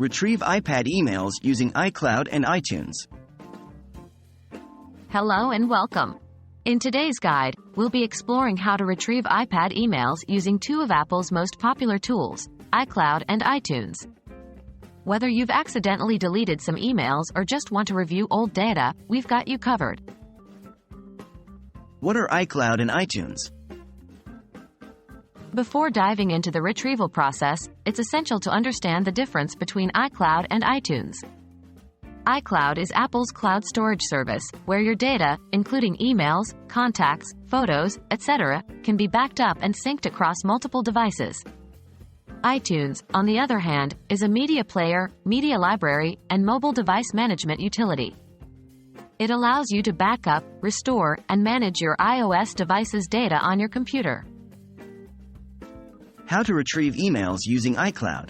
Retrieve iPad emails using iCloud and iTunes. Hello and welcome. In today's guide, we'll be exploring how to retrieve iPad emails using two of Apple's most popular tools, iCloud and iTunes. Whether you've accidentally deleted some emails or just want to review old data, we've got you covered. What are iCloud and iTunes? Before diving into the retrieval process, it's essential to understand the difference between iCloud and iTunes. iCloud is Apple's cloud storage service, where your data, including emails, contacts, photos, etc., can be backed up and synced across multiple devices. iTunes, on the other hand, is a media player, media library, and mobile device management utility. It allows you to back up, restore, and manage your iOS device's data on your computer. How to retrieve emails using iCloud.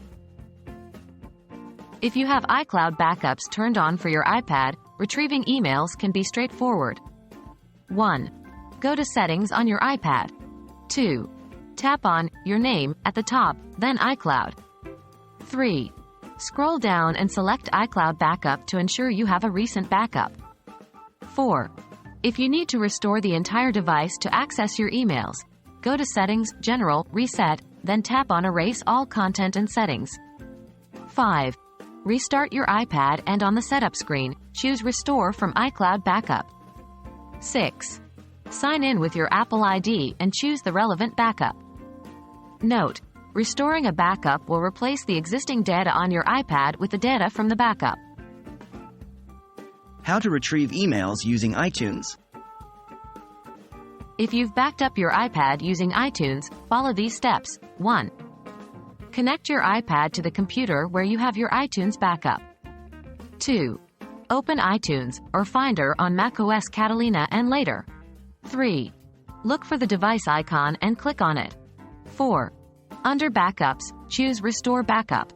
If you have iCloud backups turned on for your iPad, retrieving emails can be straightforward. 1. Go to Settings on your iPad. 2. Tap on your name at the top, then iCloud. 3. Scroll down and select iCloud Backup to ensure you have a recent backup. 4. If you need to restore the entire device to access your emails, go to Settings, General, Reset, then tap on Erase All Content and Settings. 5. Restart your iPad and on the setup screen, choose Restore from iCloud Backup. 6. Sign in with your Apple ID and choose the relevant backup. Note: restoring a backup will replace the existing data on your iPad with the data from the backup. How to retrieve emails using iTunes. If you've backed up your iPad using iTunes, follow these steps. 1. Connect your iPad to the computer where you have your iTunes backup. 2. Open iTunes or Finder on macOS Catalina and later. 3. Look for the device icon and click on it. 4. Under Backups, choose Restore Backup.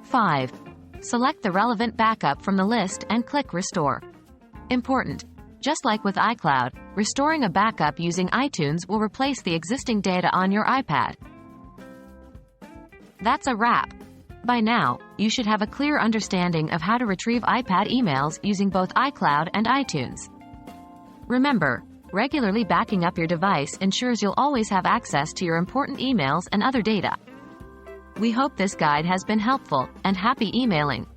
5. Select the relevant backup from the list and click Restore. Important: just like with iCloud, restoring a backup using iTunes will replace the existing data on your iPad. That's a wrap. By now, you should have a clear understanding of how to retrieve iPad emails using both iCloud and iTunes. Remember, regularly backing up your device ensures you'll always have access to your important emails and other data. We hope this guide has been helpful, and happy emailing!